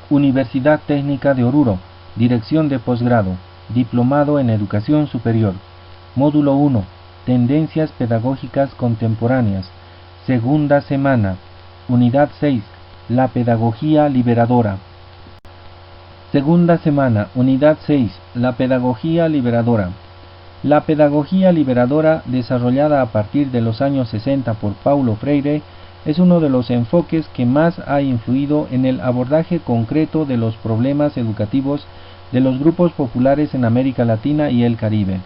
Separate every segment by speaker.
Speaker 1: Universidad Técnica de Oruro, Dirección de Posgrado, Diplomado en Educación Superior. Módulo 1, Tendencias Pedagógicas Contemporáneas. Segunda semana, Unidad 6, La Pedagogía Liberadora. Segunda semana, Unidad 6, La Pedagogía Liberadora. La pedagogía liberadora, desarrollada a partir de los años 60 por Paulo Freire, es uno de los enfoques que más ha influido en el abordaje concreto de los problemas educativos de los grupos populares en América Latina y el Caribe.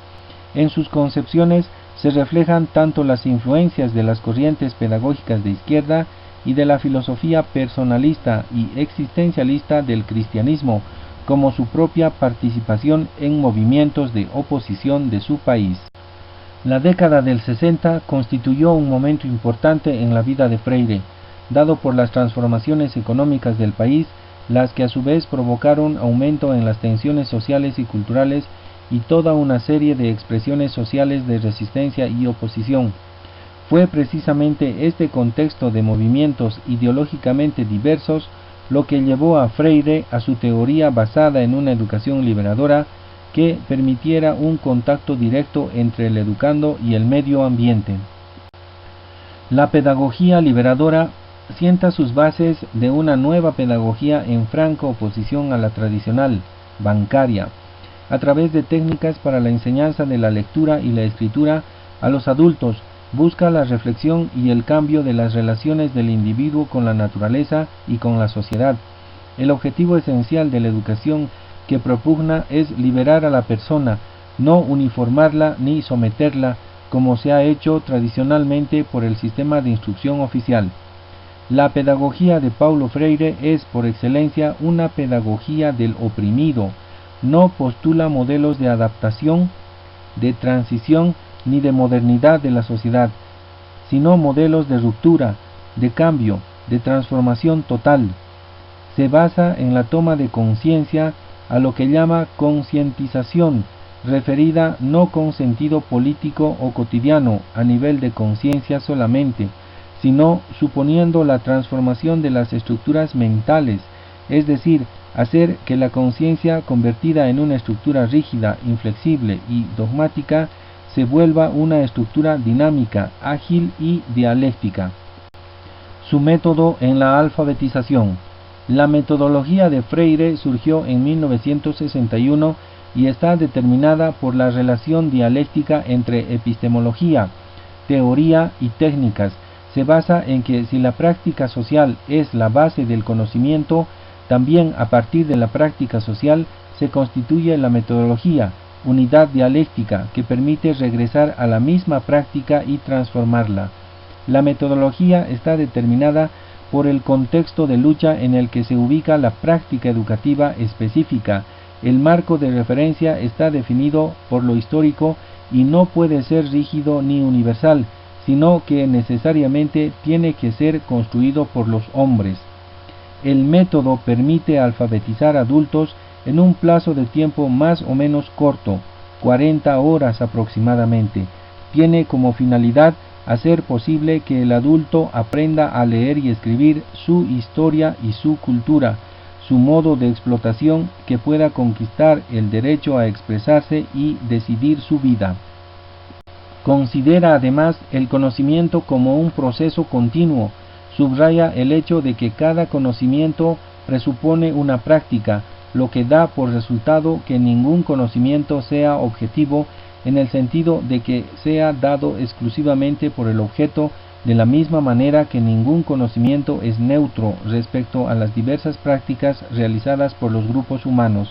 Speaker 1: En sus concepciones se reflejan tanto las influencias de las corrientes pedagógicas de izquierda y de la filosofía personalista y existencialista del cristianismo, como su propia participación en movimientos de oposición de su país. La década del 60 constituyó un momento importante en la vida de Freire, dado por las transformaciones económicas del país, las que a su vez provocaron aumento en las tensiones sociales y culturales y toda una serie de expresiones sociales de resistencia y oposición. Fue precisamente este contexto de movimientos ideológicamente diversos lo que llevó a Freire a su teoría basada en una educación liberadora que permitiera un contacto directo entre el educando y el medio ambiente. La pedagogía liberadora sienta sus bases de una nueva pedagogía en franca oposición a la tradicional, bancaria, a través de técnicas para la enseñanza de la lectura y la escritura a los adultos. Busca la reflexión y el cambio de las relaciones del individuo con la naturaleza y con la sociedad. El objetivo esencial de la educación que propugna es liberar a la persona, no uniformarla ni someterla, como se ha hecho tradicionalmente por el sistema de instrucción oficial. La pedagogía de Paulo Freire es por excelencia una pedagogía del oprimido. No postula modelos de adaptación, de transición ni de modernidad de la sociedad, sino modelos de ruptura, de cambio, de transformación total. Se basa en la toma de conciencia, a lo que llama concientización, referida no con sentido político o cotidiano a nivel de conciencia solamente, sino suponiendo la transformación de las estructuras mentales, es decir, hacer que la conciencia convertida en una estructura rígida, inflexible y dogmática se vuelva una estructura dinámica, ágil y dialéctica. Su método en la alfabetización. La metodología de Freire surgió en 1961 y está determinada por la relación dialéctica entre epistemología, teoría y técnicas. Se basa en que si la práctica social es la base del conocimiento, también a partir de la práctica social se constituye la metodología, unidad dialéctica que permite regresar a la misma práctica y transformarla. La metodología está determinada por el contexto de lucha en el que se ubica la práctica educativa específica. El marco de referencia está definido por lo histórico y no puede ser rígido ni universal, sino que necesariamente tiene que ser construido por los hombres. El método permite alfabetizar adultos en un plazo de tiempo más o menos corto, 40 horas aproximadamente. Tiene como finalidad hacer posible que el adulto aprenda a leer y escribir su historia y su cultura, su modo de explotación, que pueda conquistar el derecho a expresarse y decidir su vida. Considera además el conocimiento como un proceso continuo. Subraya el hecho de que cada conocimiento presupone una práctica, lo que da por resultado que ningún conocimiento sea objetivo en el sentido de que sea dado exclusivamente por el objeto, de la misma manera que ningún conocimiento es neutro respecto a las diversas prácticas realizadas por los grupos humanos.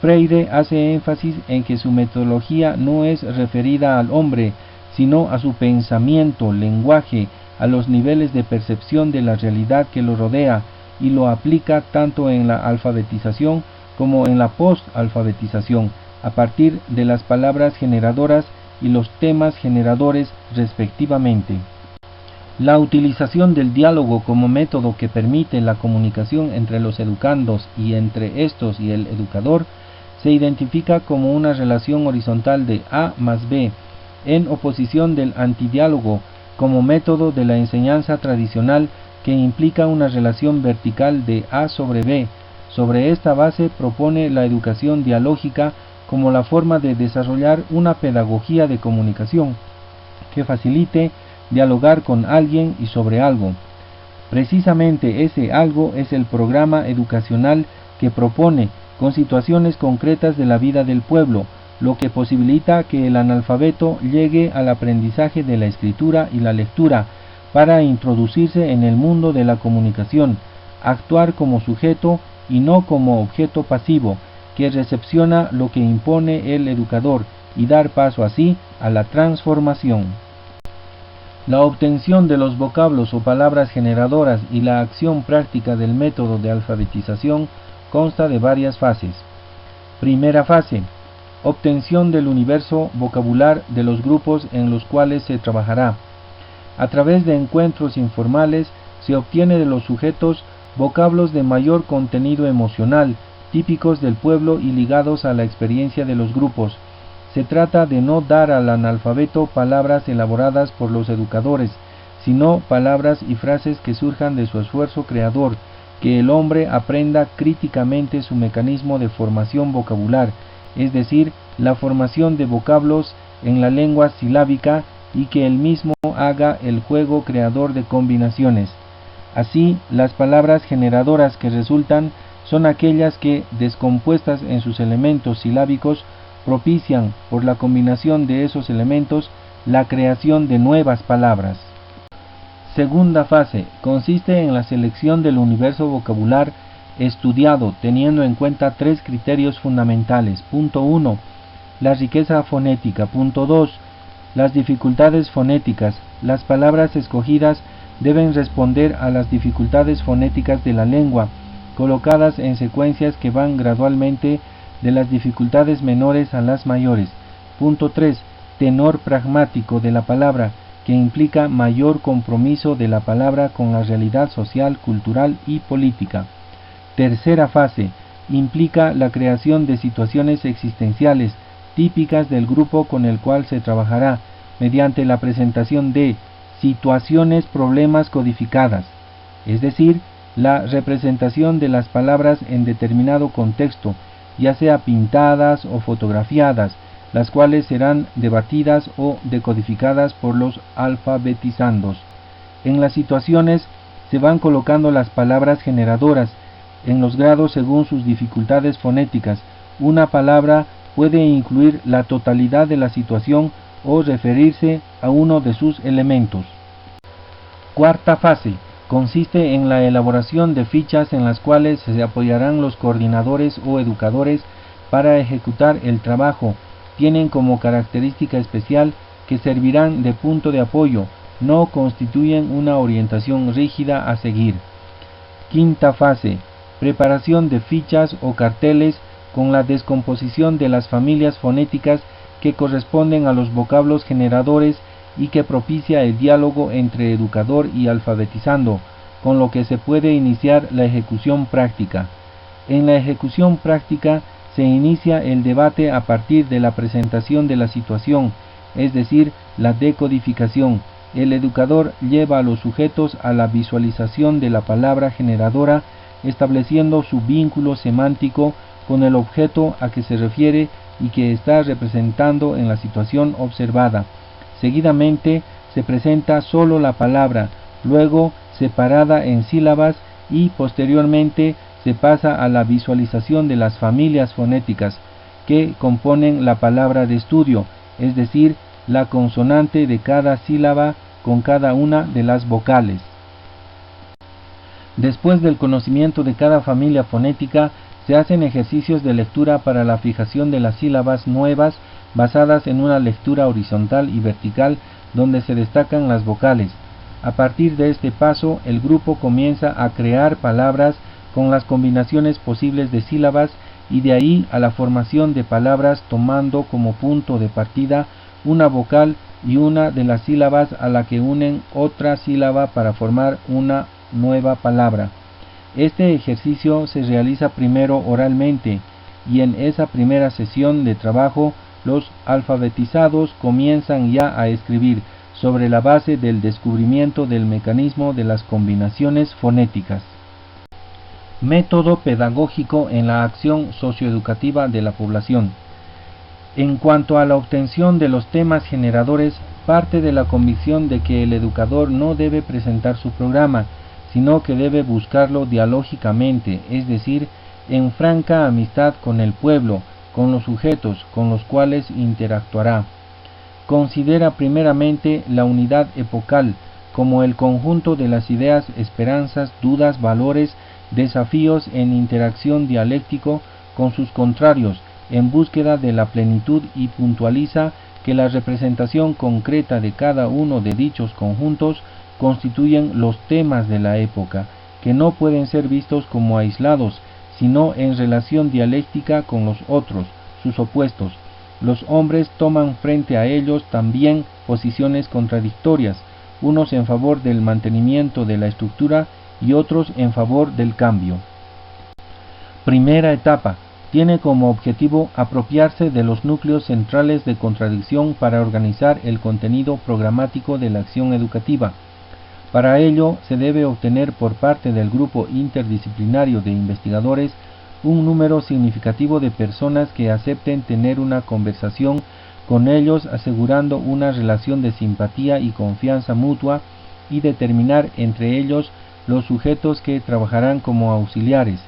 Speaker 1: Freire hace énfasis en que su metodología no es referida al hombre, sino a su pensamiento, lenguaje, a los niveles de percepción de la realidad que lo rodea, y lo aplica tanto en la alfabetización como en la post-alfabetización, a partir de las palabras generadoras y los temas generadores respectivamente. La utilización del diálogo como método que permite la comunicación entre los educandos y entre estos y el educador se identifica como una relación horizontal de A más B, en oposición del antidiálogo como método de la enseñanza tradicional que implica una relación vertical de A sobre B, Sobre esta base propone la educación dialógica como la forma de desarrollar una pedagogía de comunicación que facilite dialogar con alguien y sobre algo. Precisamente ese algo es el programa educacional que propone con situaciones concretas de la vida del pueblo, lo que posibilita que el analfabeto llegue al aprendizaje de la escritura y la lectura para introducirse en el mundo de la comunicación, actuar como sujeto y no como objeto pasivo, que recepciona lo que impone el educador y dar paso así a la transformación. La obtención de los vocablos o palabras generadoras y la acción práctica del método de alfabetización consta de varias fases. Primera fase: obtención del universo vocabular de los grupos en los cuales se trabajará. A través de encuentros informales se obtiene de los sujetos vocablos de mayor contenido emocional, típicos del pueblo y ligados a la experiencia de los grupos. Se trata de no dar al analfabeto palabras elaboradas por los educadores, sino palabras y frases que surjan de su esfuerzo creador, que el hombre aprenda críticamente su mecanismo de formación vocabular, es decir, la formación de vocablos en la lengua silábica, y que él mismo haga el juego creador de combinaciones. Así, las palabras generadoras que resultan son aquellas que, descompuestas en sus elementos silábicos, propician, por la combinación de esos elementos, la creación de nuevas palabras. Segunda fase: consiste en la selección del universo vocabular estudiado teniendo en cuenta tres criterios fundamentales. Punto 1. La riqueza fonética. Punto 2. Las dificultades fonéticas. Las palabras escogidas deben responder a las dificultades fonéticas de la lengua, colocadas en secuencias que van gradualmente de las dificultades menores a las mayores. Punto 3. Tenor pragmático de la palabra, que implica mayor compromiso de la palabra con la realidad social, cultural y política. Tercera fase: implica la creación de situaciones existenciales típicas del grupo con el cual se trabajará, mediante la presentación de situaciones problemas codificadas, es decir, la representación de las palabras en determinado contexto, ya sea pintadas o fotografiadas, las cuales serán debatidas o decodificadas por los alfabetizandos. En las situaciones se van colocando las palabras generadoras, en los grados según sus dificultades fonéticas. Una palabra puede incluir la totalidad de la situación o referirse a uno de sus elementos. Cuarta fase: consiste en la elaboración de fichas en las cuales se apoyarán los coordinadores o educadores para ejecutar el trabajo. Tienen como característica especial que servirán de punto de apoyo, no constituyen una orientación rígida a seguir. Quinta fase: preparación de fichas o carteles con la descomposición de las familias fonéticas que corresponden a los vocablos generadores y que propicia el diálogo entre educador y alfabetizando, con lo que se puede iniciar la ejecución práctica. En la ejecución práctica se inicia el debate a partir de la presentación de la situación, es decir, la decodificación. El educador lleva a los sujetos a la visualización de la palabra generadora, estableciendo su vínculo semántico con el objeto a que se refiere y que está representando en la situación observada. Seguidamente se presenta solo la palabra, luego separada en sílabas, y posteriormente se pasa a la visualización de las familias fonéticas que componen la palabra de estudio, es decir, la consonante de cada sílaba con cada una de las vocales. Después del conocimiento de cada familia fonética, se hacen ejercicios de lectura para la fijación de las sílabas nuevas basadas en una lectura horizontal y vertical donde se destacan las vocales. A partir de este paso, el grupo comienza a crear palabras con las combinaciones posibles de sílabas y de ahí a la formación de palabras tomando como punto de partida una vocal y una de las sílabas a la que unen otra sílaba para formar una nueva palabra. Este ejercicio se realiza primero oralmente y en esa primera sesión de trabajo los alfabetizados comienzan ya a escribir sobre la base del descubrimiento del mecanismo de las combinaciones fonéticas. Método pedagógico en la acción socioeducativa de la población. En cuanto a la obtención de los temas generadores, parte de la convicción de que el educador no debe presentar su programa, sino que debe buscarlo dialógicamente, es decir, en franca amistad con el pueblo, con los sujetos con los cuales interactuará. Considera primeramente la unidad epocal como el conjunto de las ideas, esperanzas, dudas, valores, desafíos en interacción dialéctico con sus contrarios, en búsqueda de la plenitud, y puntualiza que la representación concreta de cada uno de dichos conjuntos constituyen los temas de la época, que no pueden ser vistos como aislados, sino en relación dialéctica con los otros, sus opuestos. Los hombres toman frente a ellos también posiciones contradictorias, unos en favor del mantenimiento de la estructura y otros en favor del cambio. Primera etapa. Tiene como objetivo apropiarse de los núcleos centrales de contradicción para organizar el contenido programático de la acción educativa. Para ello, se debe obtener por parte del grupo interdisciplinario de investigadores un número significativo de personas que acepten tener una conversación con ellos, asegurando una relación de simpatía y confianza mutua, y determinar entre ellos los sujetos que trabajarán como auxiliares.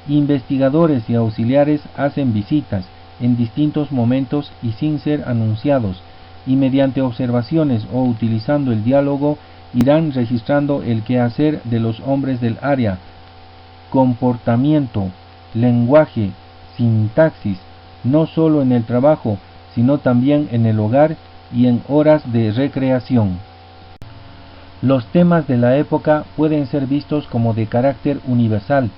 Speaker 1: Investigadores y auxiliares hacen visitas en distintos momentos y sin ser anunciados, y mediante observaciones o utilizando el diálogo irán registrando el quehacer de los hombres del área, comportamiento, lenguaje, sintaxis, no solo en el trabajo, sino también en el hogar y en horas de recreación. Los temas de la época pueden ser vistos como de carácter universal,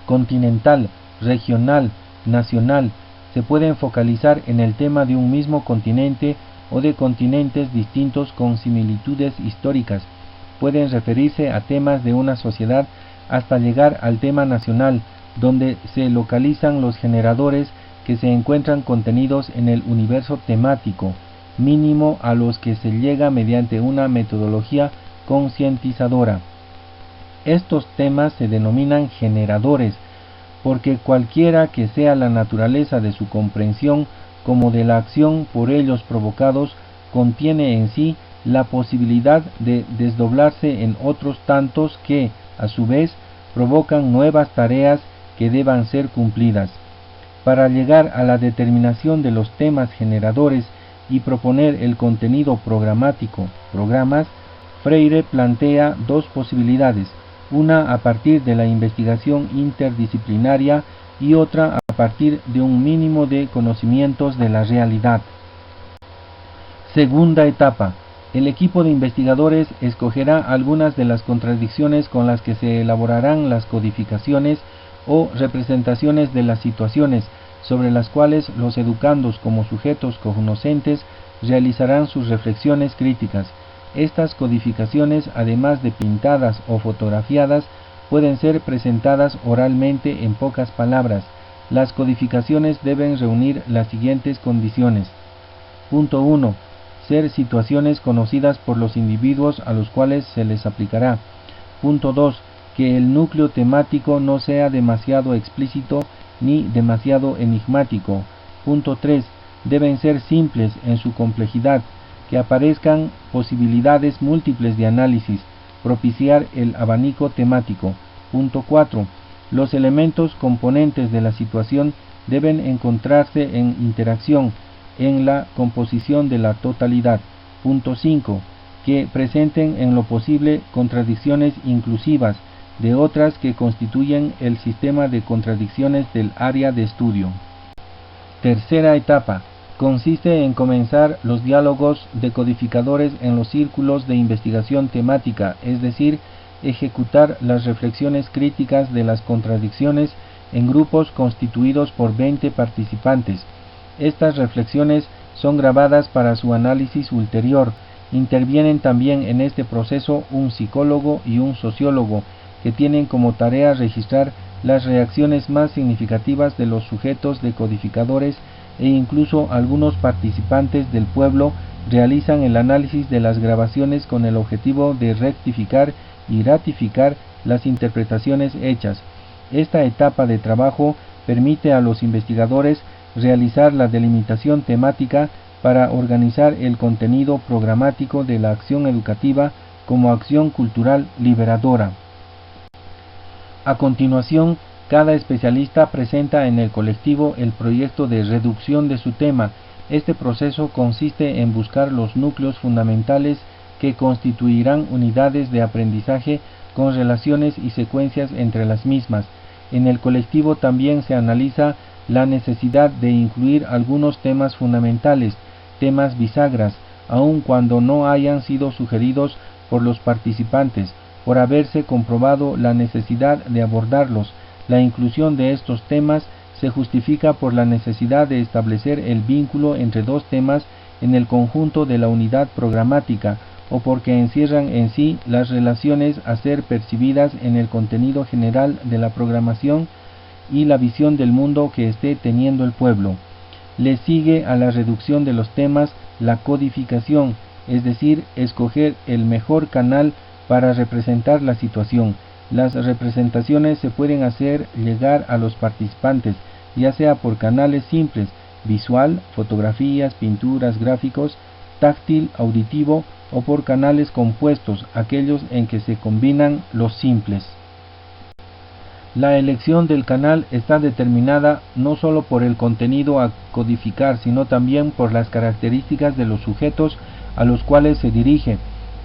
Speaker 1: continental, regional, nacional. Se pueden focalizar en el tema de un mismo continente o de continentes distintos con similitudes históricas. Pueden referirse a temas de una sociedad hasta llegar al tema nacional, donde se localizan los generadores que se encuentran contenidos en el universo temático mínimo a los que se llega mediante una metodología concientizadora. Estos temas se denominan generadores, porque cualquiera que sea la naturaleza de su comprensión como de la acción por ellos provocados, contiene en sí la posibilidad de desdoblarse en otros tantos que, a su vez, provocan nuevas tareas que deban ser cumplidas. Para llegar a la determinación de los temas generadores y proponer el contenido programático, programas, Freire plantea dos posibilidades, una a partir de la investigación interdisciplinaria y otra a partir de un mínimo de conocimientos de la realidad. Segunda etapa. El equipo de investigadores escogerá algunas de las contradicciones con las que se elaborarán las codificaciones o representaciones de las situaciones, sobre las cuales los educandos como sujetos cognoscentes realizarán sus reflexiones críticas. Estas codificaciones, además de pintadas o fotografiadas, pueden ser presentadas oralmente en pocas palabras. Las codificaciones deben reunir las siguientes condiciones. Punto 1. Ser situaciones conocidas por los individuos a los cuales se les aplicará. Punto 2. Que el núcleo temático no sea demasiado explícito ni demasiado enigmático. Punto 3. Deben ser simples en su complejidad, que aparezcan posibilidades múltiples de análisis, propiciar el abanico temático. Punto 4. Los elementos componentes de la situación deben encontrarse en interacción en la composición de la totalidad. Punto 5. Que presenten en lo posible contradicciones inclusivas de otras que constituyen el sistema de contradicciones del área de estudio. Tercera etapa. Consiste en comenzar los diálogos decodificadores en los círculos de investigación temática, es decir, ejecutar las reflexiones críticas de las contradicciones en grupos constituidos por 20 participantes. Estas reflexiones son grabadas para su análisis ulterior. Intervienen también en este proceso un psicólogo y un sociólogo, que tienen como tarea registrar las reacciones más significativas de los sujetos decodificadores, e incluso algunos participantes del pueblo realizan el análisis de las grabaciones con el objetivo de rectificar y ratificar las interpretaciones hechas. Esta etapa de trabajo permite a los investigadores realizar la delimitación temática para organizar el contenido programático de la acción educativa como acción cultural liberadora. A continuación, cada especialista presenta en el colectivo el proyecto de reducción de su tema. Este proceso consiste en buscar los núcleos fundamentales que constituirán unidades de aprendizaje con relaciones y secuencias entre las mismas. En el colectivo también se analiza la necesidad de incluir algunos temas fundamentales, temas bisagras, aun cuando no hayan sido sugeridos por los participantes, por haberse comprobado la necesidad de abordarlos. La inclusión de estos temas se justifica por la necesidad de establecer el vínculo entre dos temas en el conjunto de la unidad programática, o porque encierran en sí las relaciones a ser percibidas en el contenido general de la programación y la visión del mundo que esté teniendo el pueblo. Le sigue a la reducción de los temas la codificación, es decir, escoger el mejor canal para representar la situación. Las representaciones se pueden hacer llegar a los participantes, ya sea por canales simples, visual, fotografías, pinturas, gráficos, táctil, auditivo, o por canales compuestos, aquellos en que se combinan los simples. La elección del canal está determinada no solo por el contenido a codificar, sino también por las características de los sujetos a los cuales se dirige,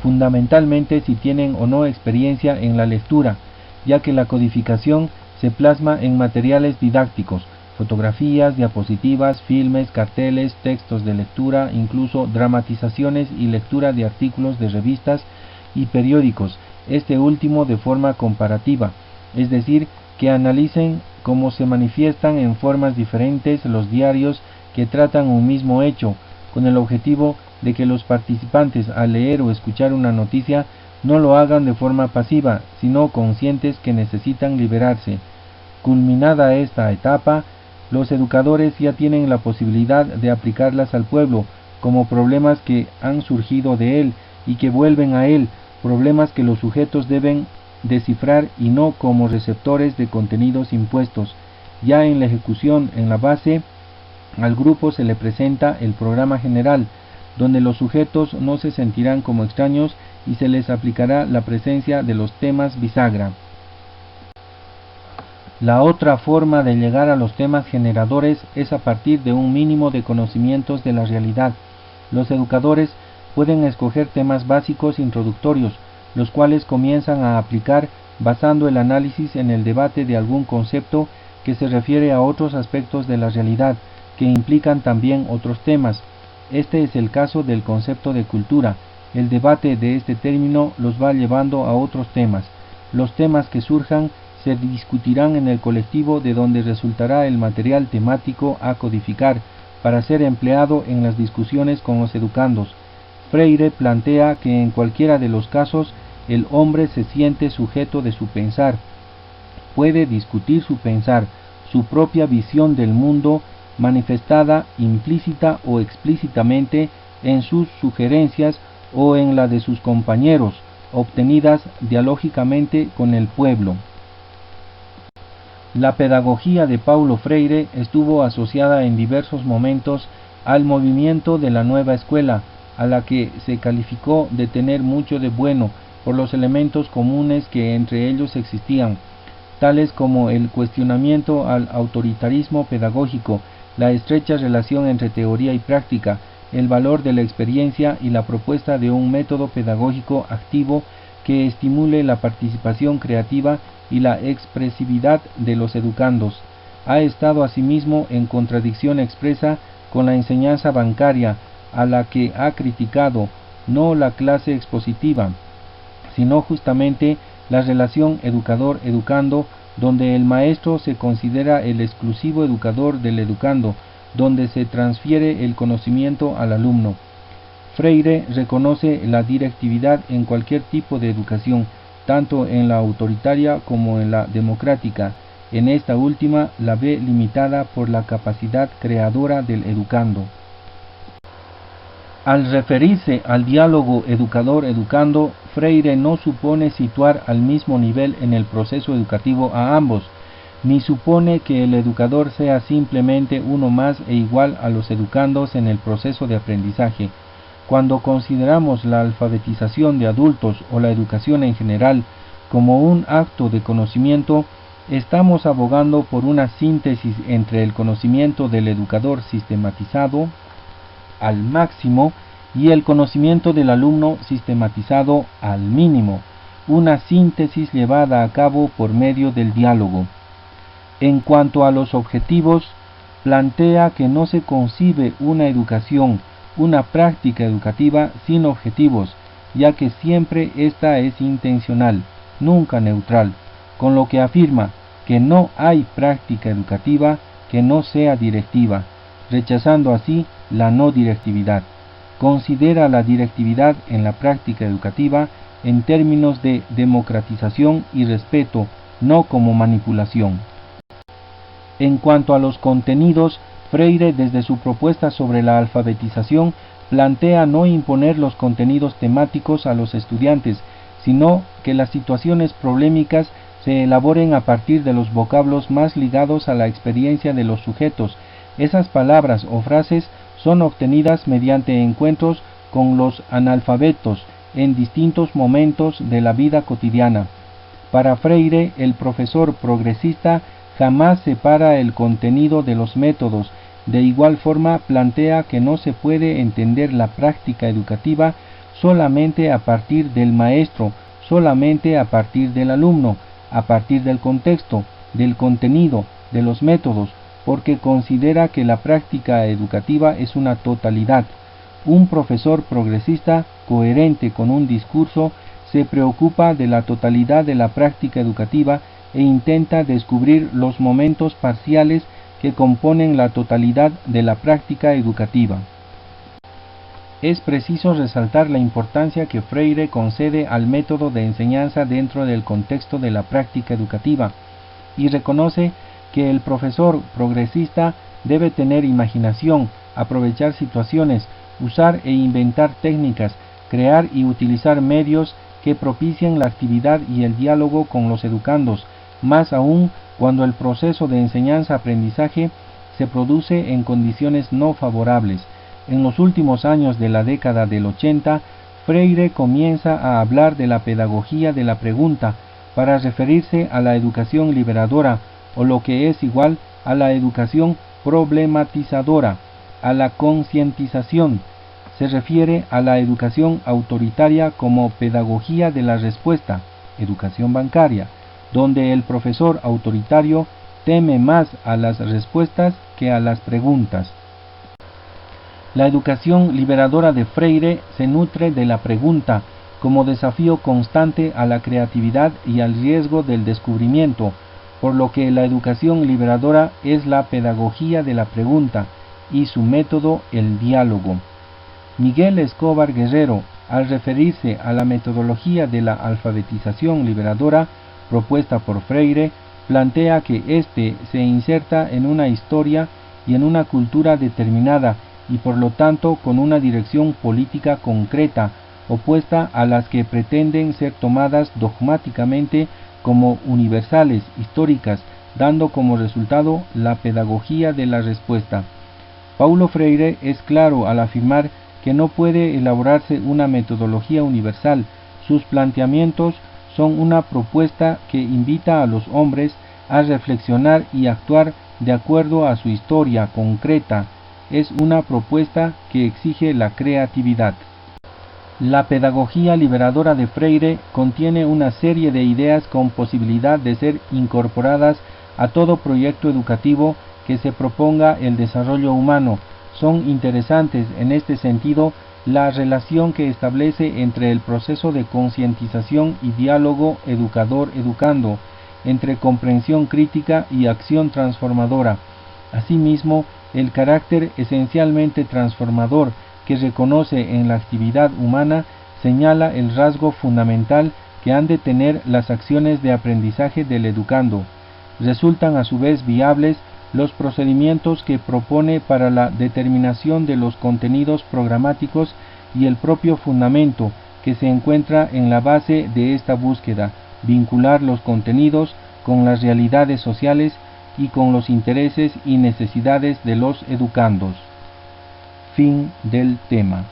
Speaker 1: fundamentalmente si tienen o no experiencia en la lectura, ya que la codificación se plasma en materiales didácticos, fotografías, diapositivas, filmes, carteles, textos de lectura, incluso dramatizaciones y lectura de artículos de revistas y periódicos, este último de forma comparativa, es decir, que analicen cómo se manifiestan en formas diferentes los diarios que tratan un mismo hecho, con el objetivo de que los participantes al leer o escuchar una noticia no lo hagan de forma pasiva, sino conscientes que necesitan liberarse. Culminada esta etapa, los educadores ya tienen la posibilidad de aplicarlas al pueblo como problemas que han surgido de él y que vuelven a él, problemas que los sujetos deben descifrar y no como receptores de contenidos impuestos. Ya en la ejecución, en la base, al grupo se le presenta el programa general, donde los sujetos no se sentirán como extraños y se les aplicará la presencia de los temas bisagra. La otra forma de llegar a los temas generadores es a partir de un mínimo de conocimientos de la realidad. Los educadores pueden escoger temas básicos introductorios, los cuales comienzan a aplicar basando el análisis en el debate de algún concepto que se refiere a otros aspectos de la realidad, que implican también otros temas. Este es el caso del concepto de cultura. El debate de este término los va llevando a otros temas. Los temas que surjan se discutirán en el colectivo, de donde resultará el material temático a codificar para ser empleado en las discusiones con los educandos. Freire plantea que en cualquiera de los casos el hombre se siente sujeto de su pensar, puede discutir su pensar, su propia visión del mundo, manifestada implícita o explícitamente en sus sugerencias o en la de sus compañeros, obtenidas dialógicamente con el pueblo. La pedagogía de Paulo Freire estuvo asociada en diversos momentos al movimiento de la nueva escuela, a la que se calificó de tener mucho de bueno por los elementos comunes que entre ellos existían, tales como el cuestionamiento al autoritarismo pedagógico, la estrecha relación entre teoría y práctica, el valor de la experiencia y la propuesta de un método pedagógico activo que estimule la participación creativa y la expresividad de los educandos. Ha estado asimismo en contradicción expresa con la enseñanza bancaria, a la que ha criticado no la clase expositiva, sino justamente la relación educador-educando, donde el maestro se considera el exclusivo educador del educando, donde se transfiere el conocimiento al alumno. Freire reconoce la directividad en cualquier tipo de educación, tanto en la autoritaria como en la democrática. En esta última la ve limitada por la capacidad creadora del educando. Al referirse al diálogo educador-educando, Freire no supone situar al mismo nivel en el proceso educativo a ambos, ni supone que el educador sea simplemente uno más e igual a los educandos en el proceso de aprendizaje. Cuando consideramos la alfabetización de adultos o la educación en general como un acto de conocimiento, estamos abogando por una síntesis entre el conocimiento del educador sistematizado al máximo y el conocimiento del alumno sistematizado al mínimo, una síntesis llevada a cabo por medio del diálogo. En cuanto a los objetivos, plantea que no se concibe una educación, una práctica educativa sin objetivos, ya que siempre esta es intencional, nunca neutral, con lo que afirma que no hay práctica educativa que no sea directiva, rechazando así la no directividad. Considera la directividad en la práctica educativa en términos de democratización y respeto, no como manipulación. En cuanto a los contenidos, Freire, desde su propuesta sobre la alfabetización, plantea no imponer los contenidos temáticos a los estudiantes, sino que las situaciones problemáticas se elaboren a partir de los vocablos más ligados a la experiencia de los sujetos. Esas palabras o frases son obtenidas mediante encuentros con los analfabetos en distintos momentos de la vida cotidiana. Para Freire, el profesor progresista jamás separa el contenido de los métodos. De igual forma, plantea que no se puede entender la práctica educativa solamente a partir del maestro, solamente a partir del alumno, a partir del contexto, del contenido, de los métodos, porque considera que la práctica educativa es una totalidad. Un profesor progresista, coherente con un discurso, se preocupa de la totalidad de la práctica educativa e intenta descubrir los momentos parciales que componen la totalidad de la práctica educativa. Es preciso resaltar la importancia que Freire concede al método de enseñanza dentro del contexto de la práctica educativa, y reconoce que el profesor progresista debe tener imaginación, aprovechar situaciones, usar e inventar técnicas, crear y utilizar medios que propicien la actividad y el diálogo con los educandos, más aún cuando el proceso de enseñanza-aprendizaje se produce en condiciones no favorables. En los últimos años de la década del 80, Freire comienza a hablar de la pedagogía de la pregunta para referirse a la educación liberadora, o lo que es igual a la educación problematizadora, a la concientización. Se refiere a la educación autoritaria como pedagogía de la respuesta, educación bancaria, donde el profesor autoritario teme más a las respuestas que a las preguntas. La educación liberadora de Freire se nutre de la pregunta como desafío constante a la creatividad y al riesgo del descubrimiento, por lo que la educación liberadora es la pedagogía de la pregunta y su método el diálogo. Miguel Escobar Guerrero, al referirse a la metodología de la alfabetización liberadora propuesta por Freire, plantea que éste se inserta en una historia y en una cultura determinada y por lo tanto con una dirección política concreta, opuesta a las que pretenden ser tomadas dogmáticamente como universales, históricas, dando como resultado la pedagogía de la respuesta. Paulo Freire es claro al afirmar que no puede elaborarse una metodología universal. Sus planteamientos son una propuesta que invita a los hombres a reflexionar y actuar de acuerdo a su historia concreta. Es una propuesta que exige la creatividad. La pedagogía liberadora de Freire contiene una serie de ideas con posibilidad de ser incorporadas a todo proyecto educativo que se proponga el desarrollo humano. Son interesantes en este sentido la relación que establece entre el proceso de concientización y diálogo educador-educando, entre comprensión crítica y acción transformadora. Asimismo, el carácter esencialmente transformador que reconoce en la actividad humana señala el rasgo fundamental que han de tener las acciones de aprendizaje del educando. Resultan a su vez viables los procedimientos que propone para la determinación de los contenidos programáticos y el propio fundamento que se encuentra en la base de esta búsqueda, vincular los contenidos con las realidades sociales y con los intereses y necesidades de los educandos. Fin del tema.